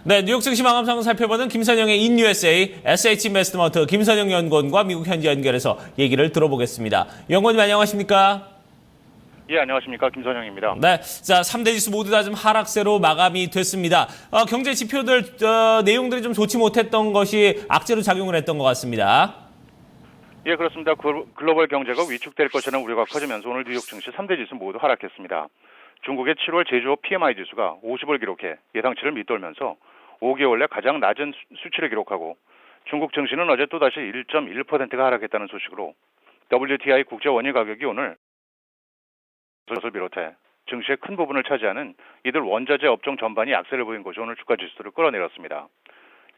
네, 뉴욕 증시 마감 상황 살펴보는 김선영의 인USA SH 인베스트먼트 김선영 연구원과 미국 현지 연결해서 얘기를 들어보겠습니다. 연구원님 안녕하십니까? 예, 안녕하십니까. 김선영입니다. 네, 자 3대 지수 모두 다 좀 하락세로 마감이 됐습니다. 경제 지표들 내용들이 좀 좋지 못했던 것이 악재로 작용을 했던 것 같습니다. 예, 그렇습니다. 글로벌 경제가 위축될 것이라는 우려가 커지면서 오늘 뉴욕 증시 3대 지수 모두 하락했습니다. 중국의 7월 제조업 PMI 지수가 50을 기록해 예상치를 밑돌면서 5개월 내 가장 낮은 수치를 기록하고 중국 증시는 어제 또다시 1.1%가 하락했다는 소식으로 WTI 국제 원유 가격이 오늘 것을 비롯해 증시의 큰 부분을 차지하는 이들 원자재 업종 전반이 약세를 보인 것이 오늘 주가 지수를 끌어내렸습니다.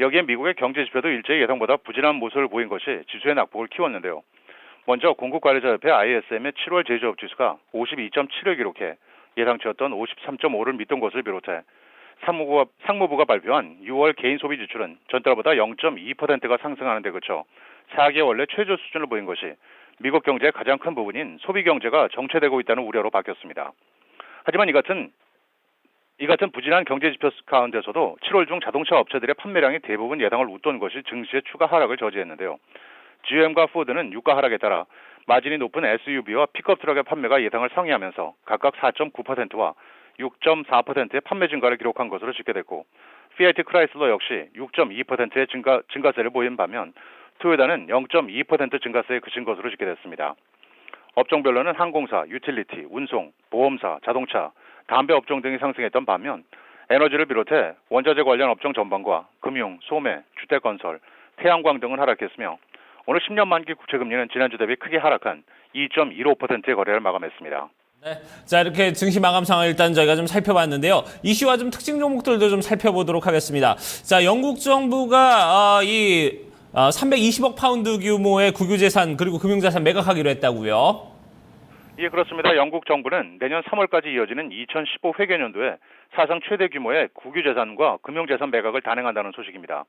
여기에 미국의 경제 지표도 일제히 예상보다 부진한 모습을 보인 것이 지수의 낙폭을 키웠는데요. 먼저 공급관리자협회 ISM의 7월 제조업 지수가 52.7을 기록해 예상치였던 53.5를 밑돈 것을 비롯해 상무부가 발표한 6월 개인 소비 지출은 전달보다 0.2%가 상승하는 데 그쳐 4개월 내 최저 수준을 보인 것이 미국 경제의 가장 큰 부분인 소비 경제가 정체되고 있다는 우려로 바뀌었습니다. 하지만 이 같은 부진한 경제 지표 가운데서도 7월 중 자동차 업체들의 판매량이 대부분 예상을 웃돈 것이 증시의 추가 하락을 저지했는데요. GM과 포드는 유가 하락에 따라 마진이 높은 SUV와 픽업 트럭의 판매가 예상을 상회하면서 각각 4.9%와 6.4%의 판매 증가를 기록한 것으로 집계됐고, 피아트 크라이슬러 역시 6.2%의 증가세를 보인 반면 토요다는 0.2% 증가세에 그친 것으로 집계됐습니다. 업종별로는 항공사, 유틸리티, 운송, 보험사, 자동차, 담배 업종 등이 상승했던 반면 에너지를 비롯해 원자재 관련 업종 전반과 금융, 소매, 주택건설, 태양광 등은 하락했으며 오늘 10년 만기 국채금리는 지난주 대비 크게 하락한 2.15%의 거래를 마감했습니다. 네, 자 이렇게 증시 마감 상황 일단 저희가 좀 살펴봤는데요. 이슈와 좀 특징 종목들도 좀 살펴보도록 하겠습니다. 자, 영국 정부가 320억 파운드 규모의 국유재산 그리고 금융자산 매각하기로 했다고요. 예, 그렇습니다. 영국 정부는 내년 3월까지 이어지는 2015 회계연도에 사상 최대 규모의 국유재산과 금융재산 매각을 단행한다는 소식입니다.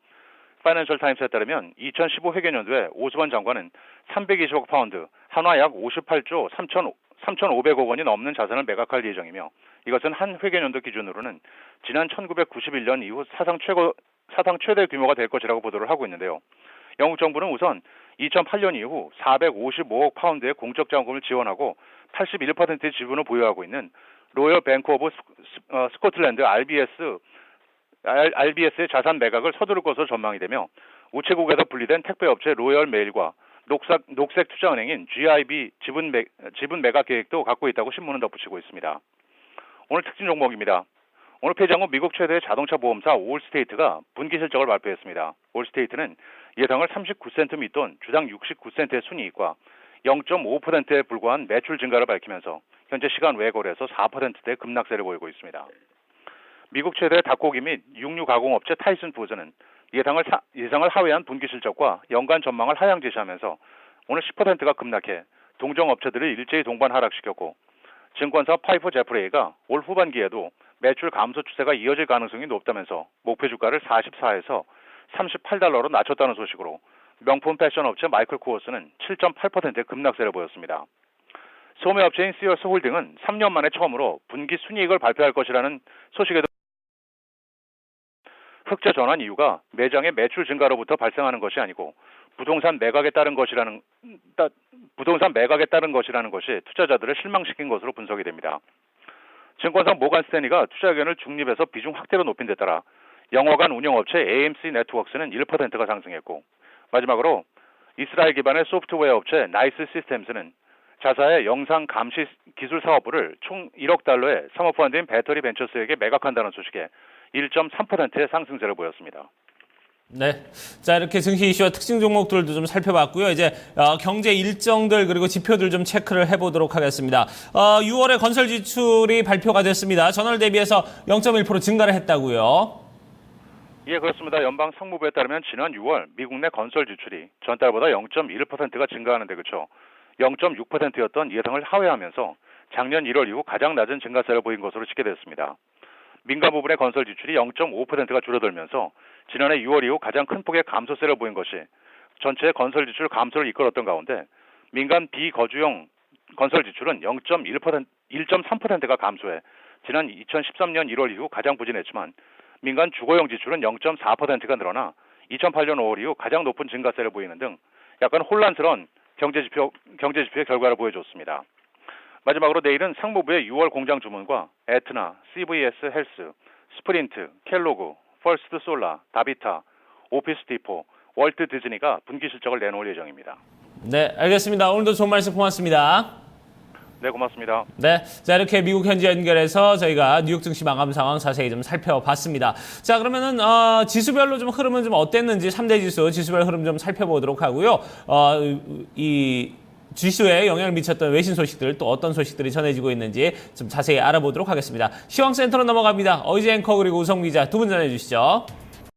파이낸셜 타임스에 따르면 2015 회계연도에 오스본 장관은 320억 파운드, 한화 약 58조 3,500억 원이 넘는 자산을 매각할 예정이며 이것은 한 회계연도 기준으로는 지난 1991년 이후 사상 최대 규모가 될 것이라고 보도를 하고 있는데요. 영국 정부는 우선 2008년 이후 455억 파운드의 공적 자금을 지원하고 81%의 지분을 보유하고 있는 로열 뱅크 오브 스코틀랜드 RBS의 자산 매각을 서두를 것으로 전망이 되며 우체국에서 분리된 택배업체 로열 메일과 녹색 투자은행인 GIB 지분 매각 계획도 갖고 있다고 신문은 덧붙이고 있습니다. 오늘 특징 종목입니다. 오늘 폐장 후 미국 최대의 자동차 보험사 올스테이트가 분기 실적을 발표했습니다. 올스테이트는 예상을 39센트 밑돈 주당 69센트의 순이익과 0.5%에 불과한 매출 증가를 밝히면서 현재 시간 외 거래에서 4%대 급락세를 보이고 있습니다. 미국 최대의 닭고기 및 육류 가공업체 타이슨 푸드는 예상을 하회한 분기 실적과 연간 전망을 하향 제시하면서 오늘 10%가 급락해 동종 업체들을 일제히 동반 하락시켰고 증권사 파이퍼 제프레이가 올 후반기에도 매출 감소 추세가 이어질 가능성이 높다면서 목표 주가를 44에서 38달러로 낮췄다는 소식으로 명품 패션 업체 마이클 코어스는 7.8%의 급락세를 보였습니다. 소매업체인 시어스 홀딩은 3년 만에 처음으로 분기 순이익을 발표할 것이라는 소식에도 흑자 전환 이유가 매장의 매출 증가로부터 발생하는 것이 아니고 부동산 매각에 따른 것이라는 것이 투자자들을 실망시킨 것으로 분석이 됩니다. 증권사 모간 스탠리가 투자 의견을 중립에서 비중 확대로 높인 데 따라 영화관 운영업체 AMC 네트워크스는 1%가 상승했고 마지막으로 이스라엘 기반의 소프트웨어 업체 나이스 시스템스는 자사의 영상 감시 기술 사업부를 총 1억 달러의 사모펀드인 배터리 벤처스에게 매각한다는 소식에 1.3%의 상승세를 보였습니다. 네, 자 이렇게 증시 이슈와 특징 종목들도 좀 살펴봤고요. 이제 경제 일정들 그리고 지표들 좀 체크를 해보도록 하겠습니다. 6월에 건설 지출이 발표가 됐습니다. 전월 대비해서 0.1% 증가를 했다고요. 예, 그렇습니다. 연방 상무부에 따르면 지난 6월 미국 내 건설 지출이 전달보다 0.1%가 증가하는 데 그쳐 0.6%였던 예상을 하회하면서 작년 1월 이후 가장 낮은 증가세를 보인 것으로 집계됐습니다. 민간 부분의 건설 지출이 0.5%가 줄어들면서 지난해 6월 이후 가장 큰 폭의 감소세를 보인 것이 전체 건설 지출 감소를 이끌었던 가운데 민간 비거주용 건설 지출은 1.3%가 감소해 지난 2013년 1월 이후 가장 부진했지만 민간 주거용 지출은 0.4%가 늘어나 2008년 5월 이후 가장 높은 증가세를 보이는 등 약간 혼란스러운 경제지표의 결과를 보여줬습니다. 마지막으로 내일은 상무부의 6월 공장 주문과 에트나, CVS 헬스, 스프린트, 켈로그, 퍼스트 솔라, 다비타, 오피스 디포, 월트 디즈니가 분기 실적을 내놓을 예정입니다. 네, 알겠습니다. 오늘도 좋은 말씀 고맙습니다. 네, 고맙습니다. 네, 자 이렇게 미국 현지 연결해서 저희가 뉴욕 증시 마감 상황 자세히 좀 살펴봤습니다. 자 그러면은 지수별로 좀 흐름은 좀 어땠는지 3대 지수 지수별 흐름 좀 살펴보도록 하고요. 이 지수에 영향을 미쳤던 외신 소식들 또 어떤 소식들이 전해지고 있는지 좀 자세히 알아보도록 하겠습니다. 시황센터로 넘어갑니다. 어이지 앵커 그리고 우성 기자 두 분 전해주시죠.